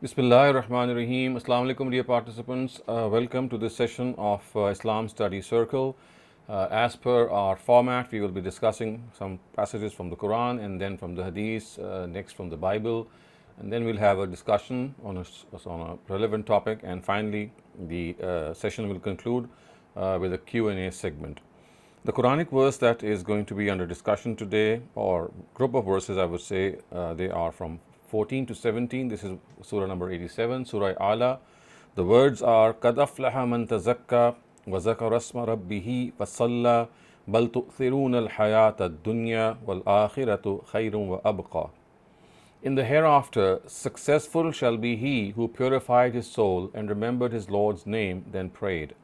Bismillahir Rahmanir Rahim. Assalamu alaikum, dear participants. Welcome to this session of Islam Study Circle. As per our format, we will be discussing some passages from the Quran and then from the Hadith, next from the Bible, and then we'll have a discussion on a relevant topic, and finally, the session will conclude with a Q&A segment. The Quranic verse that is going to be under discussion today, or group of verses, I would say, they are from 14 to 17. This is Surah number 87, Surah Ala. The words are قَدْ أَفْلَحَ مَنْ تَزَكَّى وَذَكَرَ اسْمَ رَبِّهِ فَصَلَّى بَلْ تُؤْثِرُونَ الْحَيَاةَ الدُّنْيَا وَالْآخِرَةُ خَيْرٌ وَأَبْقَى. In the hereafter, successful shall be he who purified his soul and remembered his Lord's name, then prayed.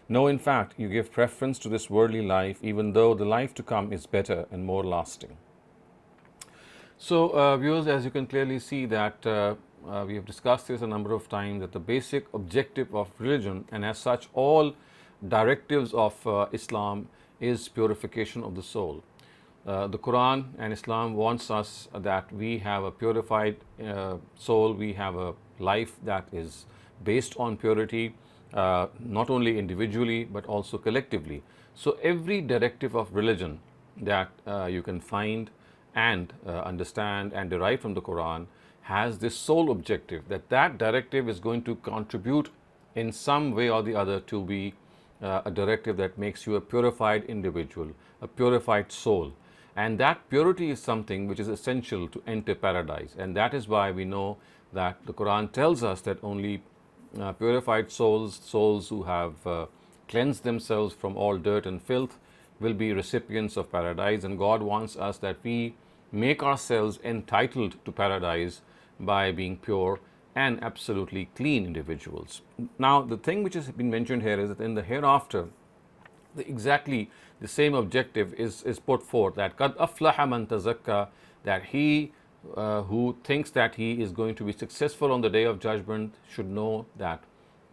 No, in fact, you give preference to this worldly life, even though the life to come is better and more lasting. So, viewers, as you can clearly see that we have discussed this a number of times, that the basic objective of religion, and as such all directives of Islam, is purification of the soul. The Quran and Islam wants us that we have a purified soul, we have a life that is based on purity, not only individually but also collectively. So every directive of religion that you can find and understand and derive from the Quran has this sole objective, that directive is going to contribute in some way or the other to be a directive that makes you a purified individual, a purified soul. And that purity is something which is essential to enter paradise. And that is why we know that the Quran tells us that only purified souls who have cleansed themselves from all dirt and filth will be recipients of paradise. And God wants us that we make ourselves entitled to paradise by being pure and absolutely clean individuals. Now, the thing which has been mentioned here is that in the hereafter, exactly the same objective is put forth, that قَدْ أَفْلَحَ مَنْ تَزَكَّى, that he who thinks that he is going to be successful on the day of judgment should know that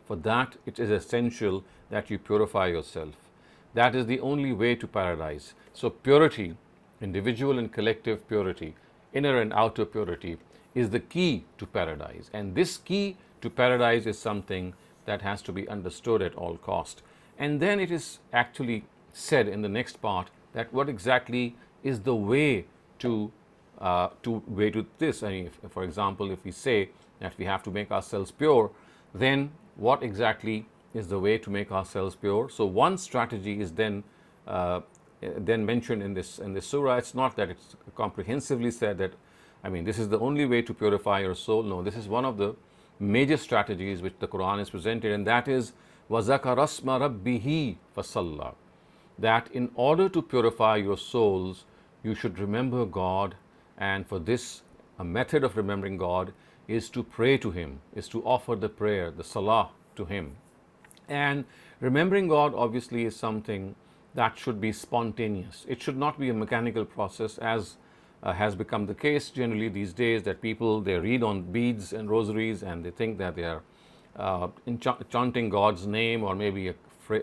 for that it is essential that you purify yourself. That is the only way to paradise. So purity, individual and collective purity, inner and outer purity, is the key to paradise. And this key to paradise is something that has to be understood at all cost. And then it is actually said in the next part that what exactly is the way to this. I mean, for example, if we say that we have to make ourselves pure, then what exactly is the way to make ourselves pure? So one strategy is then mentioned in this surah. It's not that it's comprehensively said that, I mean, this is the only way to purify your soul. No, this is one of the major strategies which the Quran is presented, and that is وَذَكَرَ اسْمَ رَبِّهِ فَصَلَّى, that in order to purify your souls, you should remember God. And for this, a method of remembering God is to pray to Him, is to offer the prayer, the salah to Him. And remembering God obviously is something that should be spontaneous. It should not be a mechanical process, as has become the case generally these days, that people, they read on beads and rosaries and they think that they are chanting God's name or maybe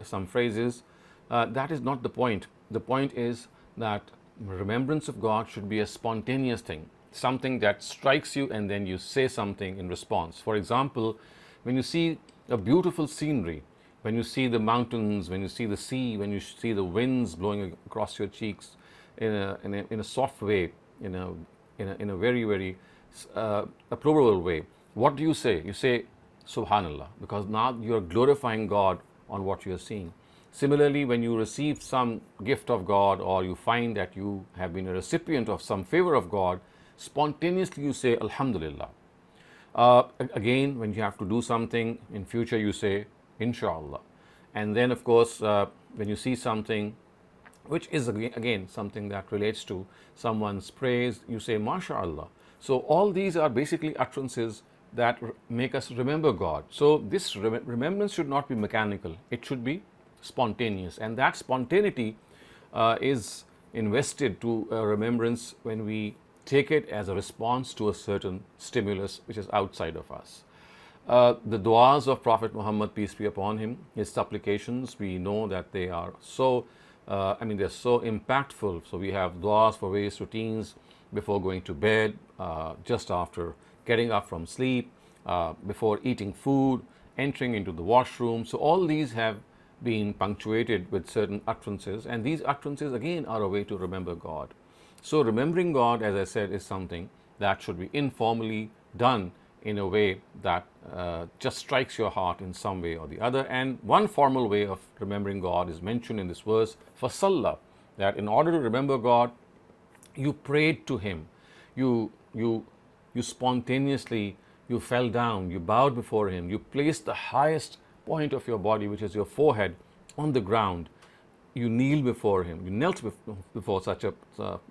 some phrases. That is not the point. The point is that remembrance of God should be a spontaneous thing, something that strikes you and then you say something in response. For example, when you see a beautiful scenery, when you see the mountains, when you see the sea, when you see the winds blowing across your cheeks in a soft way, in a very, very appropriate way, what do you say? You say Subhanallah, because now you are glorifying God on what you are seeing. Similarly, when you receive some gift of God, or you find that you have been a recipient of some favor of God, spontaneously you say Alhamdulillah. Again, when you have to do something in future, you say Inshallah. And then, of course, when you see something which is again something that relates to someone's praise, you say MashaAllah. So all these are basically utterances that make us remember God. So this remembrance should not be mechanical, it should be spontaneous, and that spontaneity is invested to remembrance when we take it as a response to a certain stimulus which is outside of us. The du'as of Prophet Muhammad, peace be upon him, his supplications, we know that they are so they're so impactful. So we have du'as for various routines before going to bed, just after getting up from sleep, before eating food, entering into the washroom. So all these have been punctuated with certain utterances, and these utterances again are a way to remember God. So remembering God, as I said, is something that should be informally done in a way that just strikes your heart in some way or the other. And one formal way of remembering God is mentioned in this verse, fasalla, that in order to remember God, you prayed to Him, you spontaneously, you fell down, you bowed before Him, you placed the highest point of your body, which is your forehead, on the ground. You kneel before Him, you knelt before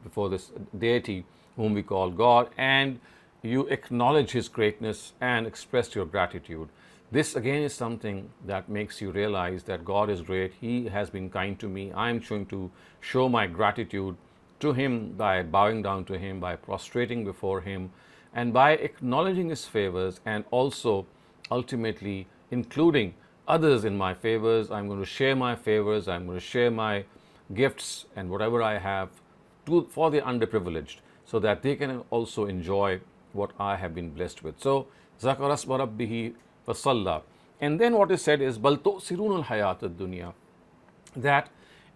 before this deity whom we call God, and you acknowledge His greatness and expressed your gratitude. This again is something that makes you realize that God is great, He has been kind to me. I am going to show my gratitude to Him by bowing down to Him, by prostrating before Him, and by acknowledging His favors, and also ultimately including others in my favors. I'm going to share my favors, I'm going to share my gifts and whatever I have for the underprivileged, so that they can also enjoy what I have been blessed with. So, Zakara asma rabbihi fasalla. And then what is said is, Bal tu'siruna al-hayat ad-dunya, that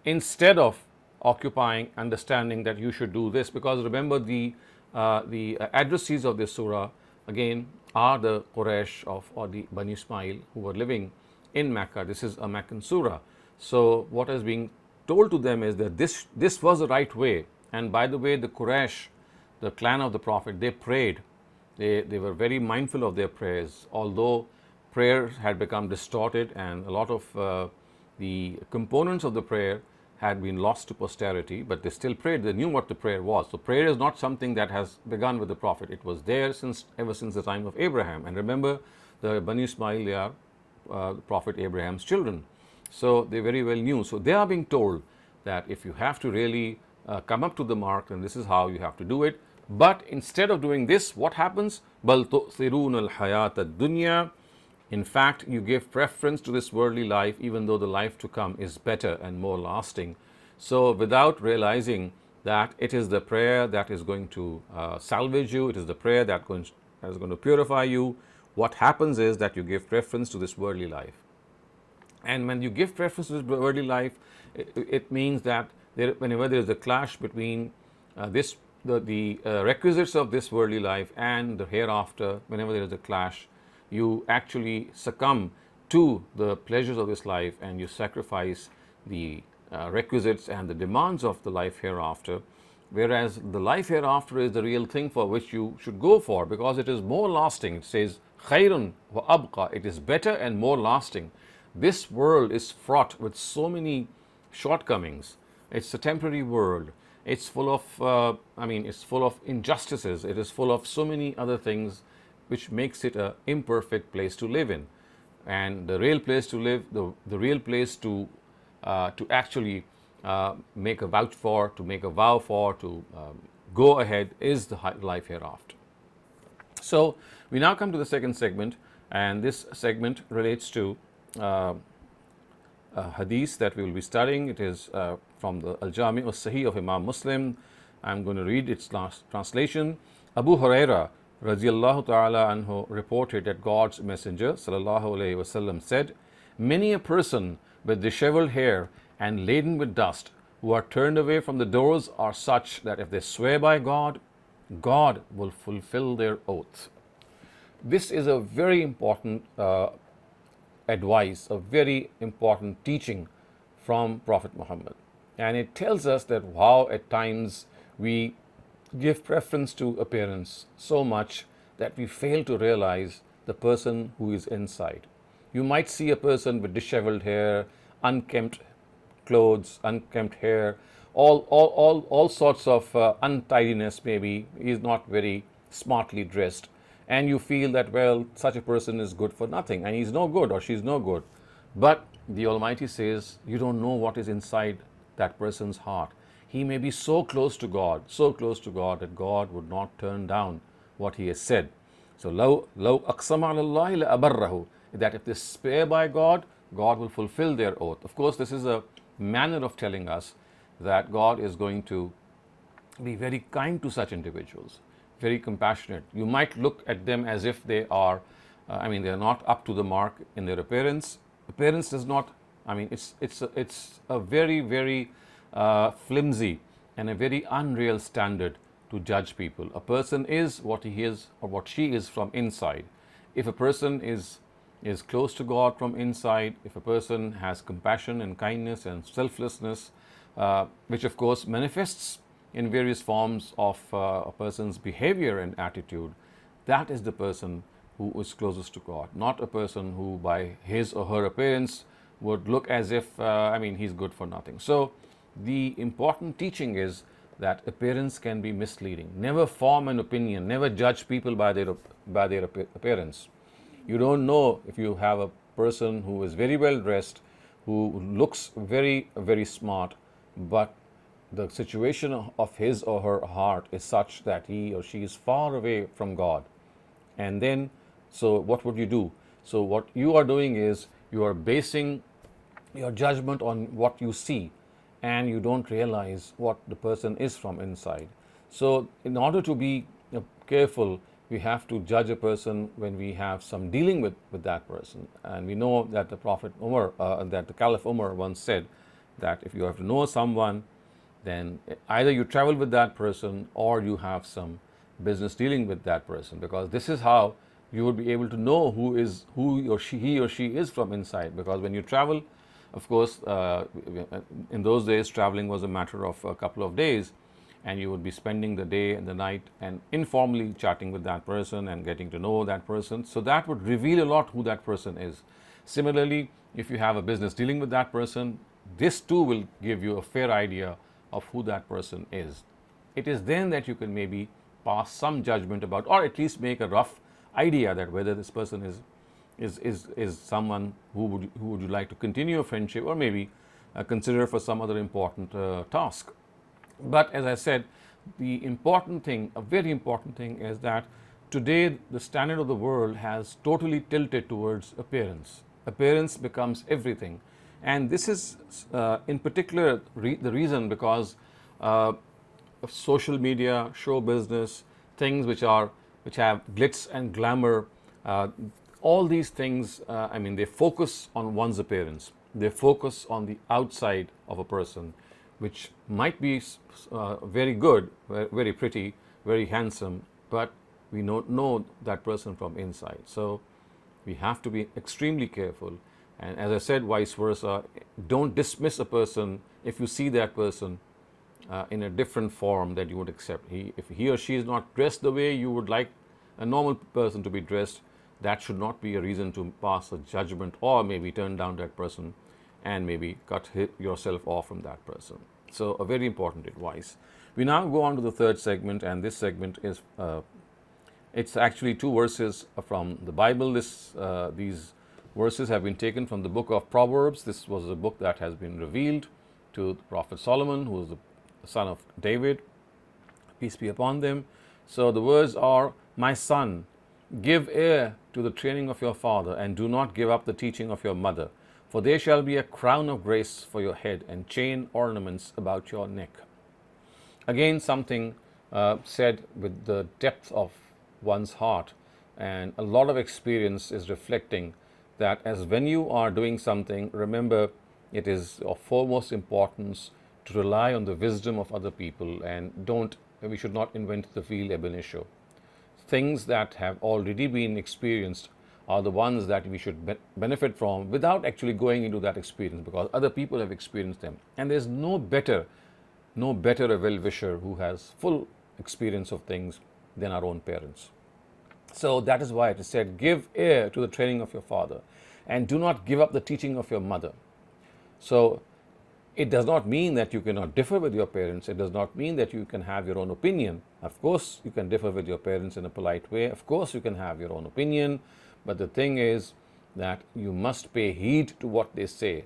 instead of occupying understanding that you should do this, because remember the addressees of this surah again are the Quraysh or the Bani Ismail who were living in Mecca. This is a Meccan surah. So what is being told to them is that this was the right way. And by the way, the Quraysh, the clan of the Prophet, they prayed. They were very mindful of their prayers, although prayer had become distorted and a lot of the components of the prayer had been lost to posterity, but they still prayed. They knew what the prayer was. So prayer is not something that has begun with the Prophet. It was there ever since the time of Abraham. And remember, the Bani Ismail, they are Prophet Abraham's children. So they very well knew. So they are being told that if you have to really come up to the mark, then this is how you have to do it. But instead of doing this, what happens? بَلْ تُؤْثِرُونَ الْحَيَاةَ الدُّنْيَا. In fact, you give preference to this worldly life, even though the life to come is better and more lasting. So without realizing that it is the prayer that is going to salvage you, it is the prayer that is going to purify you, what happens is that you give preference to this worldly life. And when you give preference to this worldly life, it means that whenever there is a clash between the requisites of this worldly life and the hereafter, whenever there is a clash, you actually succumb to the pleasures of this life and you sacrifice the requisites and the demands of the life hereafter. Whereas the life hereafter is the real thing for which you should go for, because it is more lasting. It says, khayrun wa abqa, it is better and more lasting. This world is fraught with so many shortcomings. It's a temporary world. It's full of, it's full of injustices. It is full of so many other things which makes it an imperfect place to live in. And the real place to live, the real place to actually make a vouch for, to make a vow for, to go ahead is the life hereafter. So we now come to the second segment, and this segment relates to hadith that we will be studying. It is from the Al-Jami' al-Sahih of Imam Muslim. I'm going to read its last translation. Abu Huraira radiyallahu ta'ala anhu reported that God's Messenger sallallahu alayhi wasallam said, many a person with disheveled hair and laden with dust who are turned away from the doors are such that if they swear by God, God will fulfill their oath. This is a very important advice, a very important teaching from Prophet Muhammad. And it tells us that how at times we give preference to appearance so much that we fail to realize the person who is inside. You might see a person with disheveled hair, unkempt clothes, unkempt hair, all sorts of untidiness maybe. He is not very smartly dressed. And you feel that, well, such a person is good for nothing and he's no good or she's no good. But the Almighty says, you don't know what is inside that person's heart. He may be so close to God that God would not turn down what he has said. So, law aqsama ala Allahi la abarrahu, that if they swear by God, God will fulfill their oath. Of course, this is a manner of telling us that God is going to be very kind to such individuals, very compassionate. You might look at them as if they are I mean, they are not up to the mark in their appearance. Appearance does not, I mean, it's a very, very flimsy and a very unreal standard to judge people. A person is what he is or what she is from inside. If a person is close to God from inside, if a person has compassion and kindness and selflessness, which of course manifests in various forms of a person's behavior and attitude, that is the person who is closest to God, not a person who by his or her appearance would look as if, I mean, he's good for nothing. So the important teaching is that appearance can be misleading. Never form an opinion, never judge people by their appearance. You don't know if you have a person who is very well dressed, who looks very, very smart, but the situation of his or her heart is such that he or she is far away from God. And then, so what would you do? So what you are doing is you are basing your judgment on what you see, and you don't realize what the person is from inside. So in order to be careful, we have to judge a person when we have some dealing with that person. And we know that the Prophet Umar, that the Caliph Umar once said that if you have to know someone, then either you travel with that person or you have some business dealing with that person, because this is how you would be able to know who he or she is from inside. Because when you travel, of course, in those days traveling was a matter of a couple of days, and you would be spending the day and the night and informally chatting with that person and getting to know that person. So that would reveal a lot who that person is. Similarly, if you have a business dealing with that person, this too will give you a fair idea of who that person is. It is then that you can maybe pass some judgment about, or at least make a rough idea that whether this person is someone who would you like to continue a friendship, or maybe consider for some other important task. But as I said, the important thing, a very important thing, is that today the standard of the world has totally tilted towards appearance. Appearance becomes everything. And this is in particular the reason because of social media, show business, things which have glitz and glamour, all these things, I mean, they focus on one's appearance. They focus on the outside of a person, which might be very good, very pretty, very handsome, but we don't know that person from inside. So we have to be extremely careful. And as I said, vice versa, don't dismiss a person if you see that person in a different form that you would accept. If he or she is not dressed the way you would like a normal person to be dressed, that should not be a reason to pass a judgment or maybe turn down that person and maybe cut yourself off from that person. So a very important advice. We now go on to the third segment, and this segment is it's actually two verses from the Bible. These verses have been taken from the book of Proverbs. This was a book that has been revealed to the Prophet Solomon, who is the son of David, peace be upon them. So the words are, "My son, give ear to the training of your father, and do not give up the teaching of your mother. For there shall be a crown of grace for your head, and chain ornaments about your neck." Again, something said with the depth of one's heart, and a lot of experience is reflecting that as when you are doing something, remember it is of foremost importance to rely on the wisdom of other people, and we should not invent the wheel ab initio. Things that have already been experienced are the ones that we should benefit from without actually going into that experience, because other people have experienced them. And there's no better a well-wisher who has full experience of things than our own parents. So that is why it is said, give ear to the training of your father, and do not give up the teaching of your mother. So it does not mean that you cannot differ with your parents. It does not mean that you can have your own opinion. Of course, you can differ with your parents in a polite way. Of course, you can have your own opinion. But the thing is that you must pay heed to what they say.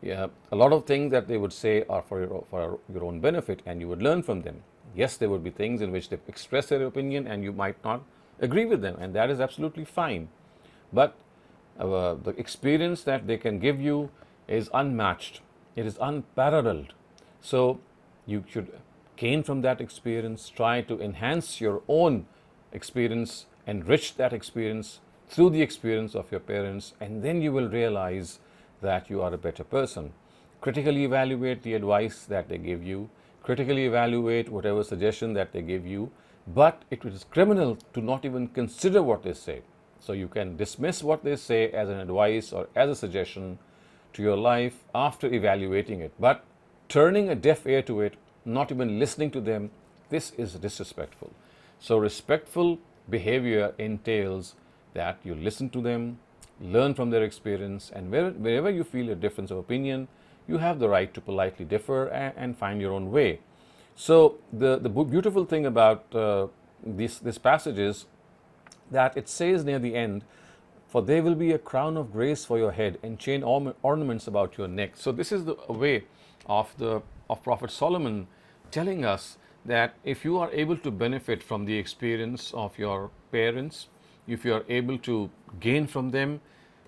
Yeah, a lot of things that they would say are for your own benefit, and you would learn from them. Yes, there would be things in which they express their opinion and you might not agree with them, and that is absolutely fine. But the experience that they can give you is unmatched. It is unparalleled. So you should gain from that experience, try to enhance your own experience, enrich that experience through the experience of your parents, and then you will realize that you are a better person. Critically evaluate the advice that they give you, critically evaluate whatever suggestion that they give you, but it is criminal to not even consider what they say. So you can dismiss what they say as an advice or as a suggestion to your life after evaluating it. But turning a deaf ear to it, not even listening to them, this is disrespectful. So, respectful behavior entails that you listen to them, learn from their experience, and wherever you feel a difference of opinion, you have the right to politely differ and find your own way. So, the beautiful thing about this passage is that it says near the end, for there will be a crown of grace for your head and chain ornaments about your neck. So this is the way of Prophet Solomon telling us that if you are able to benefit from the experience of your parents, if you are able to gain from them,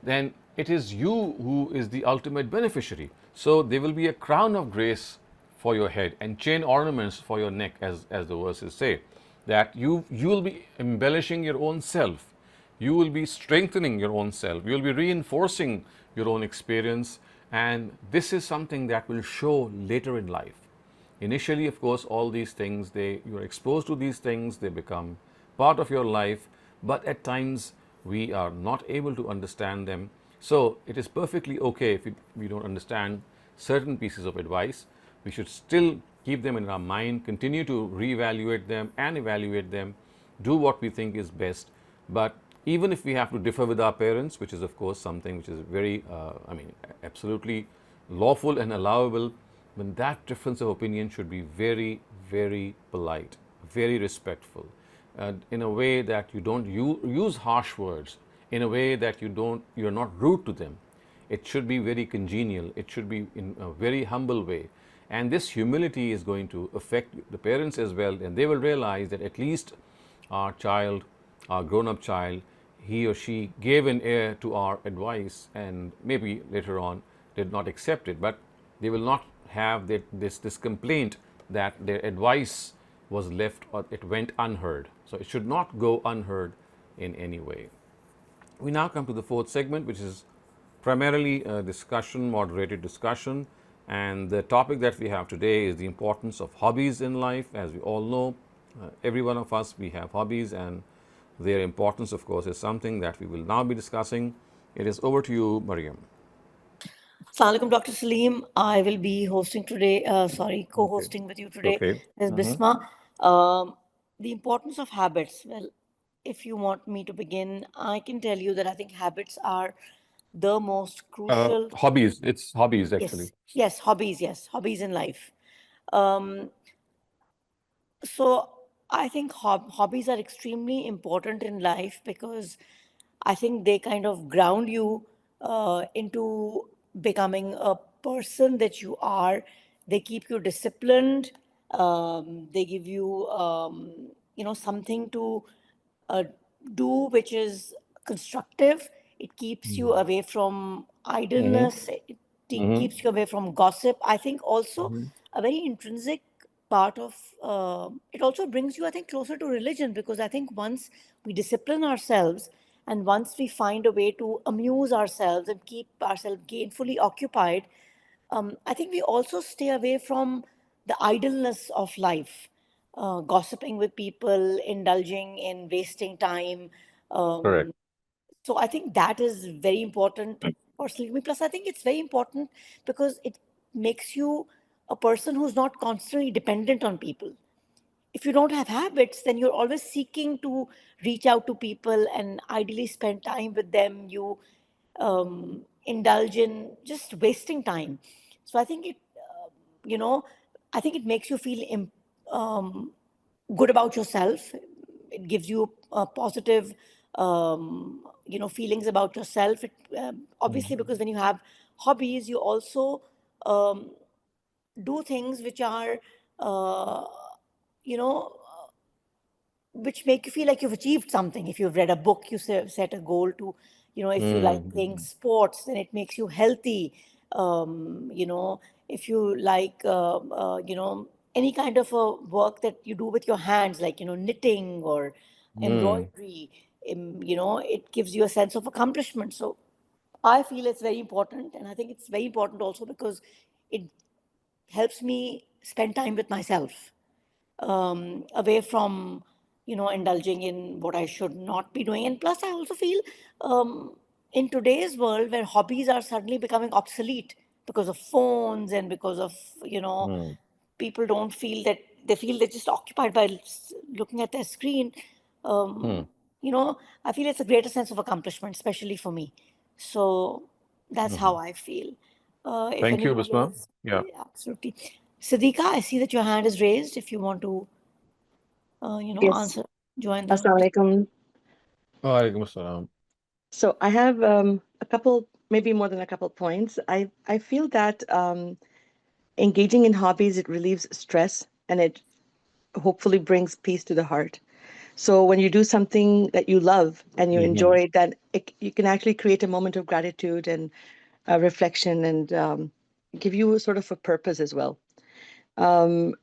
then it is you who is the ultimate beneficiary. So there will be a crown of grace for your head and chain ornaments for your neck, as the verses say, that you will be embellishing your own self, you will be strengthening your own self, you will be reinforcing your own experience, and this is something that will show later in life. Initially, of course, all these things, you are exposed to these things, they become part of your life, but at times we are not able to understand them. So it is perfectly okay if we don't understand certain pieces of advice. We should still keep them in our mind, continue to reevaluate them and evaluate them, do what we think is best. But even if we have to differ with our parents, which is of course something which is very, absolutely lawful and allowable, then that difference of opinion should be very, very polite, very respectful, in a way that you don't use harsh words, in a way that you're not rude to them. It should be very congenial, it should be in a very humble way. And this humility is going to affect the parents as well, and they will realize that at least our child, our grown-up child, he or she gave an ear to our advice, and maybe later on did not accept it, but they will not have this complaint that their advice was left or it went unheard. So it should not go unheard in any way. We now come to the fourth segment, which is primarily a discussion, moderated discussion. And the topic that we have today is the importance of hobbies in life. As we all know, every one of us, we have hobbies, and their importance, of course, is something that we will now be discussing. It is over to you, Mariam. Assalamualaikum, Dr. Saleem. I will be hosting today, Okay. co-hosting with you today Okay. is Mm-hmm. Bisma. The importance of habits. Well, if you want me to begin, I can tell you that I think habits are the most crucial. Hobbies. It's hobbies actually. Yes, hobbies in life. Um, so I think hobbies are extremely important in life because I think they kind of ground you into becoming a person that you are. They keep you disciplined. They give you, something to uh, do which is constructive. It keeps you away from Mm-hmm. idleness. It Mm-hmm. keeps you away from gossip. I think also Mm-hmm. a very intrinsic part of it also brings you, I think, closer to religion, because I think once we discipline ourselves and once we find a way to amuse ourselves and keep ourselves gainfully occupied, I think we also stay away from the idleness of life, gossiping with people, indulging in wasting time. Correct. Um, so I think that is very important personally. Plus, I think it's very important because it makes you a person who's not constantly dependent on people. If you don't have habits, then you're always seeking to reach out to people and ideally spend time with them. You indulge in just wasting time. So I think you know, I think it makes you feel um, good about yourself. It gives you positive, feelings about yourself. Obviously, because when you have hobbies, you also um, do things which are, uh, you know, which make you feel like you've achieved something. If you've read a book, you set a goal to, if you like Mm. playing sports, then it makes you healthy. If you like, any kind of a work that you do with your hands, like, knitting or Mm. embroidery, it gives you a sense of accomplishment. So I feel it's very important, and I think it's very important also because it helps me spend time with myself, away from indulging in what I should not be doing. And plus, I also feel, in today's world where hobbies are suddenly becoming obsolete because of phones and because of Hmm. people don't feel that they feel they're just occupied by looking at their screen. Hmm. Um, I feel it's a greater sense of accomplishment, especially for me. So that's how Mhm. I feel. If Thank you, anybody Bisma. else, Yeah. absolutely. Siddiqa, I see that your hand is raised. If you want to, Yes. answer, join the. Assalamu alaikum. Walaikum assalam. So I have a couple, maybe more than a couple points. I feel that engaging in hobbies, it relieves stress and it hopefully brings peace to the heart. So when you do something that you love and you Mhm. enjoy, then you can actually create a moment of gratitude and reflection and give you sort of a purpose as well. Um,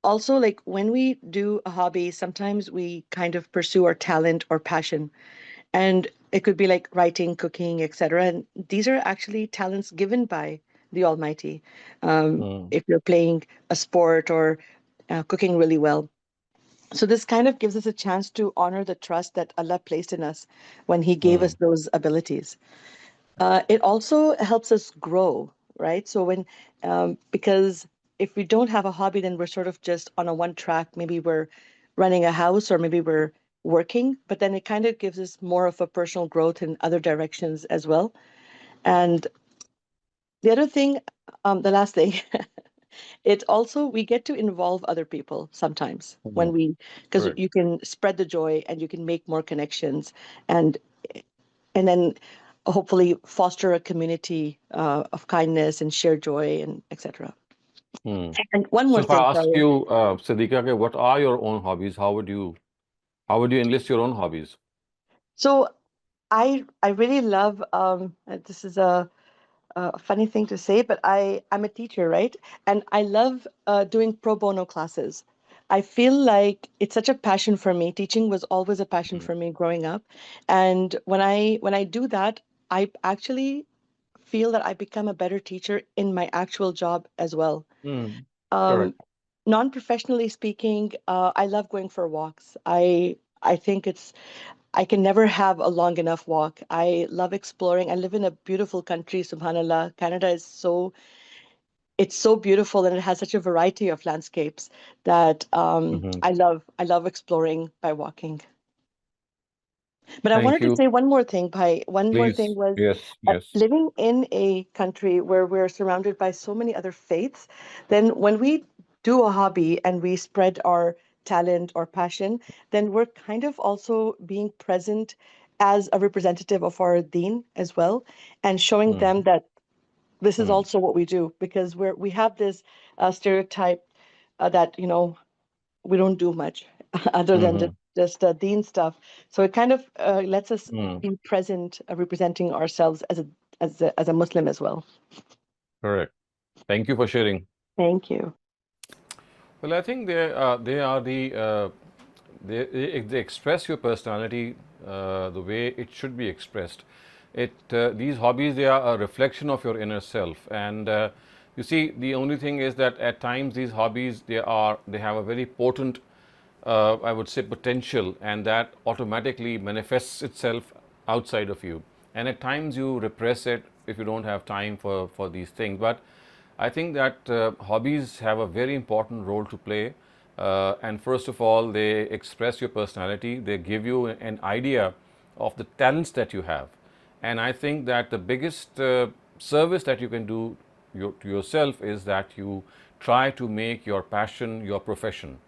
Also, like when we do a hobby, sometimes we kind of pursue our talent or passion, and it could be like writing, cooking, etc. And these are actually talents given by the Almighty. Hmm. If you're playing a sport or cooking really well, so this kind of gives us a chance to honor the trust that Allah placed in us when He gave Hmm. us those abilities. It also helps us grow, right? So because if we don't have a hobby, then we're sort of just on a one track. Maybe we're running a house or maybe we're working, but then it kind of gives us more of a personal growth in other directions as well. And the other thing, the last thing, it also, we get to involve other people sometimes Hmm. when because Correct. you can spread the joy and you can make more connections and then hopefully foster a community of kindness and share joy and etc. Hmm. And one So more if I thing, ask sorry. you, Siddiqa, okay, what are your own hobbies? How would you enlist your own hobbies? So I really love this is a funny thing to say, but I'm a teacher, right? And I love doing pro bono classes. I feel like it's such a passion for me. Teaching was always a passion Hmm. for me growing up, and when I do that, I actually feel that I become a better teacher in my actual job as well. Hmm. Um, Correct. Non-professionally speaking, I love going for walks. I think I can never have a long enough walk. I love exploring. I live in a beautiful country, subhanallah. Canada is it's so beautiful and it has such a variety of landscapes that Hmm. I love exploring by walking. But I Thank wanted to you. say one more thing. One more thing Please. was Yes. Yes. living in a country where we're surrounded by so many other faiths, then when we do a hobby and we spread our talent or passion, then we're kind of also being present as a representative of our deen as well, and showing Hmm. them that this is Hmm. also what we do because we have this stereotype that we don't do much other than Hmm. just deen stuff. So it kind of lets us Hmm. be present, representing ourselves as a Muslim as well. Correct. Thank you for sharing. Thank you. Well, I think they are they express your personality the way it should be expressed. These hobbies, they are a reflection of your inner self, and you see, the only thing is that at times these hobbies, they have a very potent, I would say, potential, and that automatically manifests itself outside of you. And at times you repress it if you don't have time for these things. But I think that hobbies have a very important role to play. And first of all, they express your personality, they give you an idea of the talents that you have. And I think that the biggest service that you can do to yourself is that you try to make your passion your profession.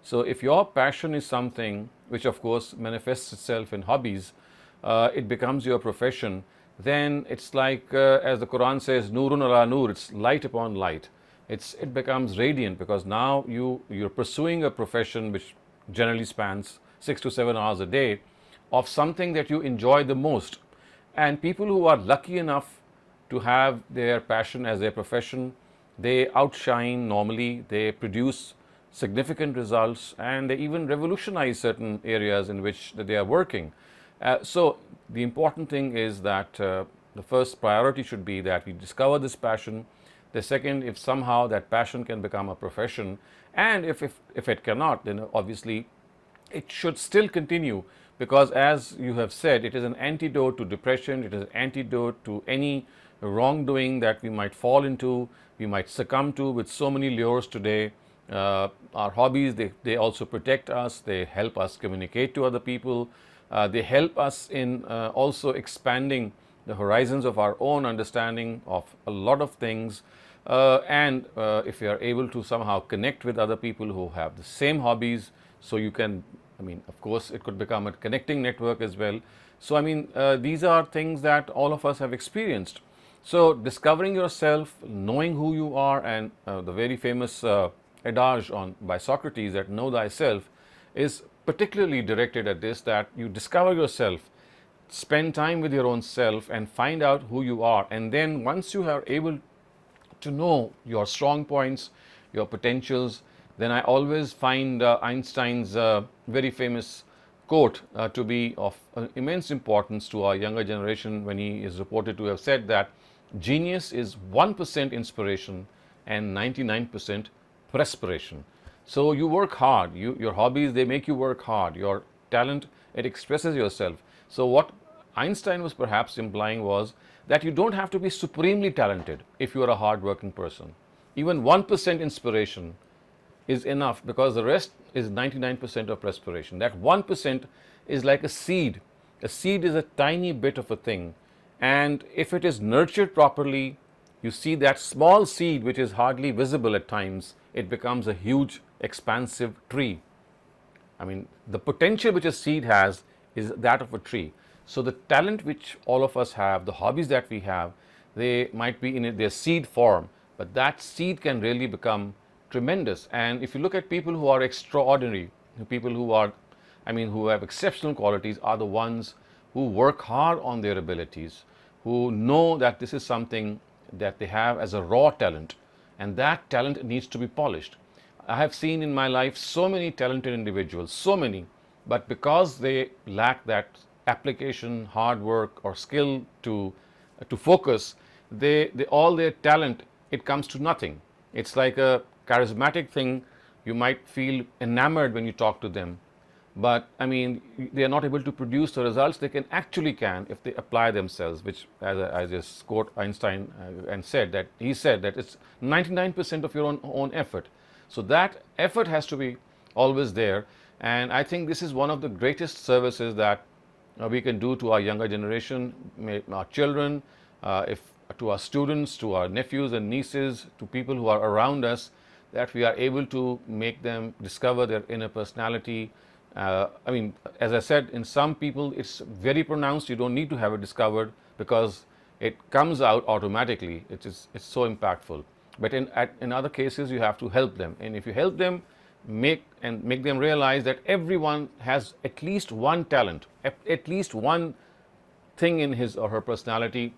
So, if your passion is something which, of course, manifests itself in hobbies, it becomes your profession, then it's like, as the Quran says, Nurun ala Nur, it's light upon light. It becomes radiant because now you're pursuing a profession which generally spans 6 to 7 hours a day of something that you enjoy the most. And people who are lucky enough to have their passion as their profession, they outshine normally, they produce significant results, and they even revolutionize certain areas in which they are working. So the important thing is that the first priority should be that we discover this passion. The second, if somehow that passion can become a profession, and if it cannot, then obviously it should still continue, because as you have said, it is an antidote to depression, it is an antidote to any wrongdoing that we might fall into, we might succumb to with so many lures today. Our hobbies, they also protect us, they help us communicate to other people, they help us in also expanding the horizons of our own understanding of a lot of things. And if you are able to somehow connect with other people who have the same hobbies, so you can, I mean, of course, it could become a connecting network as well. So, I mean, these are things that all of us have experienced. So, discovering yourself, knowing who you are, and the very famous adage by Socrates, that know thyself, is particularly directed at this, that you discover yourself, spend time with your own self and find out who you are. And then once you are able to know your strong points, your potentials, then I always find Einstein's very famous quote to be of immense importance to our younger generation, when he is reported to have said that genius is 1% inspiration and 99% perspiration. So you work hard, your hobbies, they make you work hard, your talent, it expresses yourself. So what Einstein was perhaps implying was that you don't have to be supremely talented if you are a hard-working person. Even 1% inspiration is enough, because the rest is 99% of perspiration. That 1% is like a seed. A seed is a tiny bit of a thing, and if it is nurtured properly, you see that small seed which is hardly visible at times, it becomes a huge expansive tree. I mean, the potential which a seed has is that of a tree. So the talent which all of us have, the hobbies that we have, they might be in their seed form, but that seed can really become tremendous. And if you look at people who are extraordinary, people who are, I mean, who have exceptional qualities, are the ones who work hard on their abilities, who know that this is something that they have as a raw talent, and that talent needs to be polished. I have seen in my life so many talented individuals, so many, but because they lack that application, hard work, or skill to focus, they all their talent, it comes to nothing. It's like a charismatic thing. You might feel enamored when you talk to them, but I mean, they are not able to produce the results they can if they apply themselves, which, as I just quote Einstein and said that he said that it's 99% of your own effort. So that effort has to be always there, and I think this is one of the greatest services that we can do to our younger generation, our children, if to our students, to our nephews and nieces, to people who are around us, that we are able to make them discover their inner personality. I mean, as I said, in some people it's very pronounced. You don't need to have it discovered, because it comes out automatically. It's so impactful. But in other cases, you have to help them, and if you help them, make them realize that everyone has at least one talent, at least one thing in his or her personality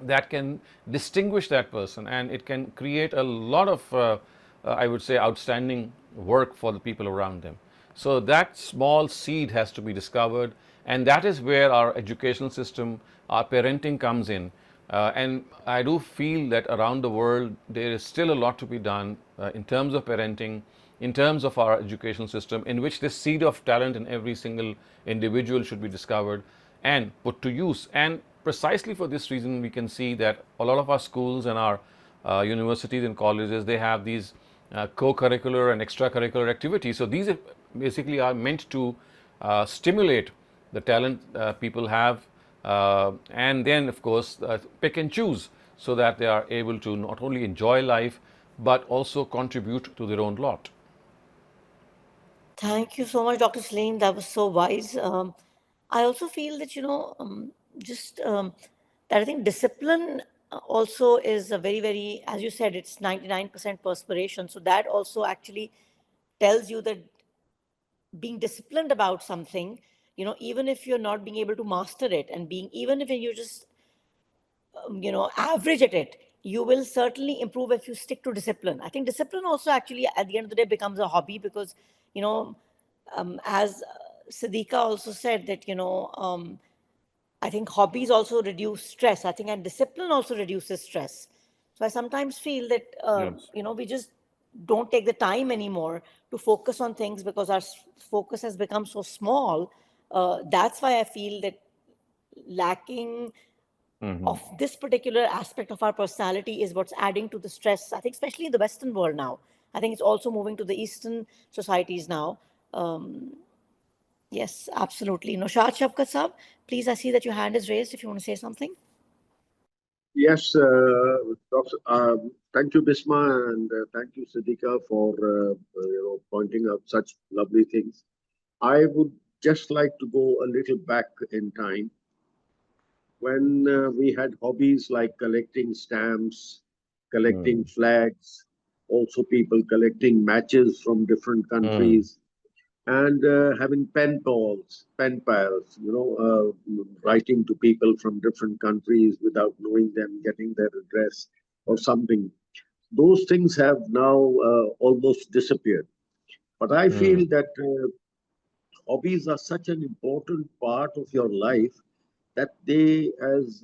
that can distinguish that person, and it can create a lot of I would say outstanding work for the people around them. So that small seed has to be discovered, and that is where our educational system, our parenting comes in. And I do feel that around the world there is still a lot to be done in terms of parenting, in terms of our educational system, in which this seed of talent in every single individual should be discovered and put to use. And precisely for this reason, we can see that a lot of our schools and our universities and colleges, they have these co-curricular and extracurricular activities. So these basically are meant to stimulate the talent people have, and then of course pick and choose, so that they are able to not only enjoy life but also contribute to their own lot. Thank you so much, Dr. Saleem. That was so wise. I also feel that, just that I think discipline also is a very, very, as you said, it's 99% perspiration. So that also actually tells you that being disciplined about something, even if you're not being able to master it, and even if you're just, average at it, you will certainly improve if you stick to discipline. I think discipline also actually at the end of the day becomes a hobby, because, as Siddiqa also said that, I think hobbies also reduce stress. I think, and discipline also reduces stress. So I sometimes feel that, Yes. we just don't take the time anymore to focus on things because our focus has become so small. That's why I feel that lacking of this particular aspect of our personality is what's adding to the stress. I think, especially in the Western world now. I think it's also moving to the Eastern societies now. Yes, absolutely. Noshad Shavkat Saab, please, I see that your hand is raised if you want to say something. Yes, thank you, Bisma, and thank you, Siddiqa, for pointing out such lovely things. I would just like to go a little back in time when we had hobbies like collecting stamps, collecting flags, also people collecting matches from different countries, and having pen pals, writing to people from different countries without knowing them, getting their address or something. Those things have now almost disappeared. But I feel that hobbies are such an important part of your life that they, as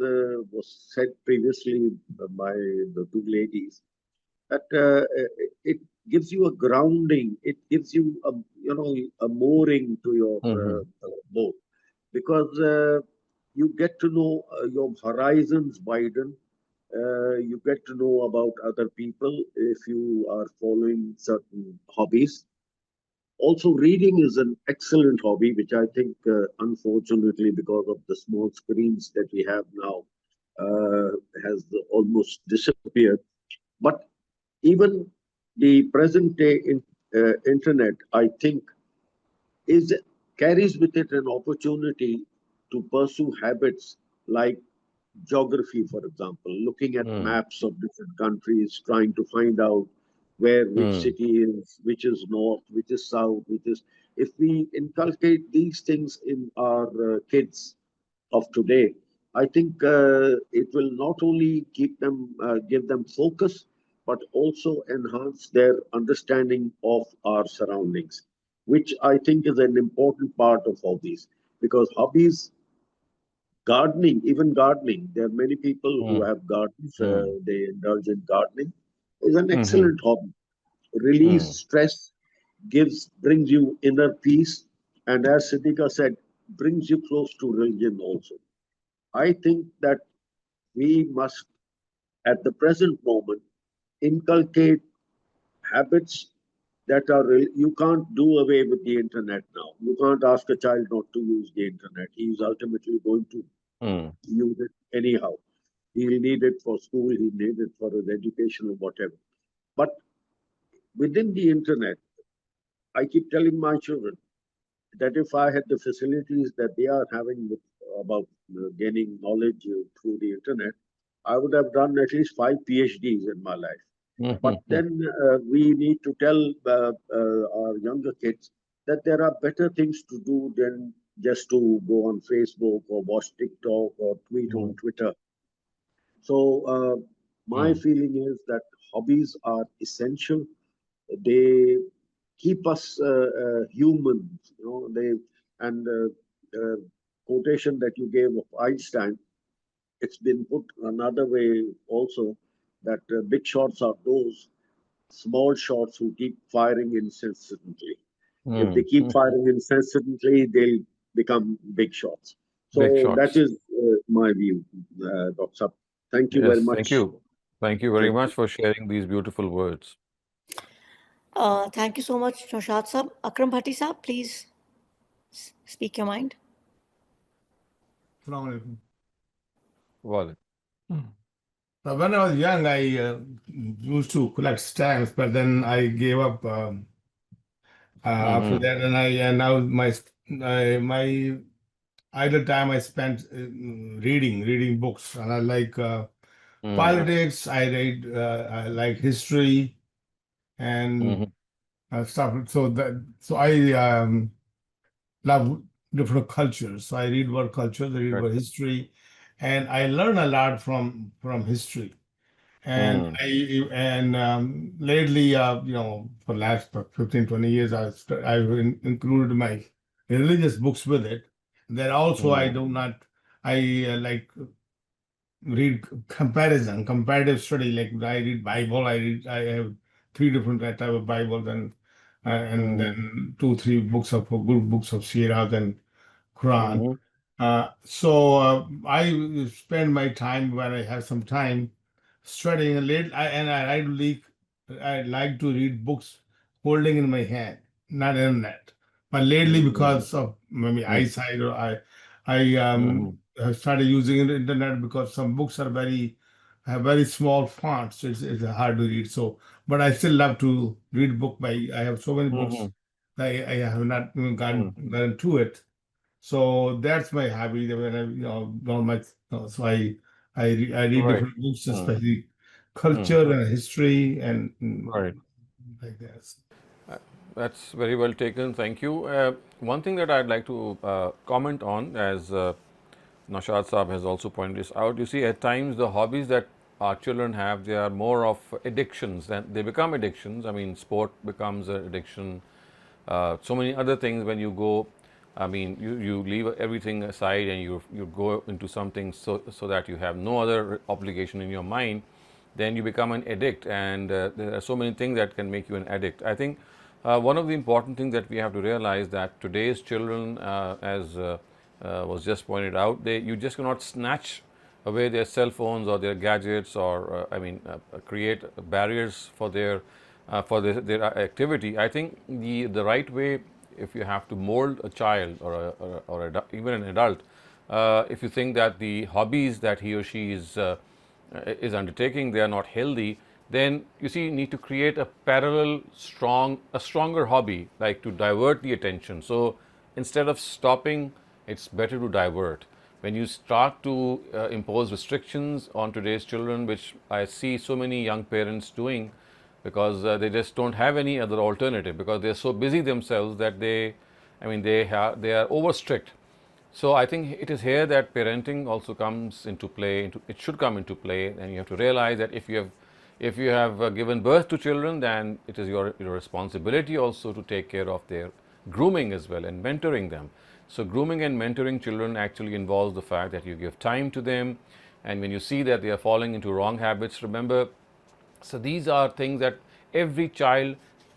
was said previously by the two ladies, that it gives you a grounding, it gives you a mooring to your boat, because you get to know your horizons widen. You get to know about other people if you are following certain hobbies. Also, reading is an excellent hobby, which I think, unfortunately, because of the small screens that we have now, has almost disappeared. But even the present day internet, I think, is carries with it an opportunity to pursue habits like geography, for example, looking at maps of different countries, trying to find out where which city is, which is north, which is south, which is. If we inculcate these things in our kids of today, I think it will not only give them focus, but also enhance their understanding of our surroundings, which I think is an important part of hobbies. Because hobbies, gardening, even gardening, there are many people who have gardens, they indulge in gardening, is an excellent hobby. Release stress, brings you inner peace, and as Siddhika said, brings you close to religion also. I think that we must, at the present moment, inculcate habits that are you can't do away with the internet now. You can't ask a child not to use the internet. He's ultimately going to use it anyhow. He'll need it for school, he'll need it for his education or whatever. But within the internet, I keep telling my children that if I had the facilities that they are having about gaining knowledge through the internet, I would have done at least 5 PhDs in my life. But then we need to tell our younger kids that there are better things to do than just to go on Facebook or watch TikTok or tweet on Twitter. So my feeling is that hobbies are essential. They keep us human. They and quotation that you gave of Einstein, it's been put another way also, that big shots are those small shots who keep firing incessantly. If they keep firing incessantly, they'll become big shots. Big So that shots. is my view, Dr. Sab. Thank you very Yes, thank much. you. Thank you very Thank you. much for sharing these beautiful words. Thank you so much, Noshad Saab. Akram Bhatti Saab, please speak your mind. Assalamu alaikum. Well, So when I was young, I used to collect stamps, but then I gave up after that, and now my idle time I spent reading books, and I like politics. I like history and stuff. So I love different cultures. So I read about cultures, I read right. about history, and I learn a lot from history. And lately, for last 15, 20 years, I've included my religious books with it. Then also I do not, I like read comparative study. Like I read Bible. I have three different type of Bibles, and then two, three books of good books of Sirah and Quran. So I spend my time when I have some time studying and I like to read books holding in my hand, not internet. But lately, because of maybe eyesight, or I have started using the internet because some books are have very small fonts, so it's hard to read. So, but I still love to read book by. I have so many books that I have not even gotten to it. So that's my hobby. That when I, not much, so I read Right. different books, especially culture and history and Right. like that. That's very well taken. Thank you. One thing that I'd like to comment on, as Naushad Saab has also pointed this out, you see, at times the hobbies that our children have, they are more of addictions, and they become addictions. I mean, sport becomes an addiction. So many other things when you go, I mean, you leave everything aside and you go into something so that you have no other obligation in your mind, then you become an addict, and there are so many things that can make you an addict. I think one of the important things that we have to realize that today's children, as was just pointed out, you just cannot snatch away their cell phones or their gadgets, or create barriers for their activity. I think the right way, if you have to mold a child or even an adult, if you think that the hobbies that he or she is undertaking, they are not healthy, then you see, you need to create a stronger hobby, like to divert the attention. So instead of stopping, it's better to divert. When you start to impose restrictions on today's children, which I see so many young parents doing, because they just don't have any other alternative, because they're so busy themselves that they are over strict. So I think it is here that parenting also comes into play. It should come into play, and you have to realize that if you have given birth to children, then it is your responsibility also to take care of their grooming as well and mentoring them. So grooming and mentoring children actually involves the fact that you give time to them, and when you see that they are falling into wrong habits, remember, so these are things that every child,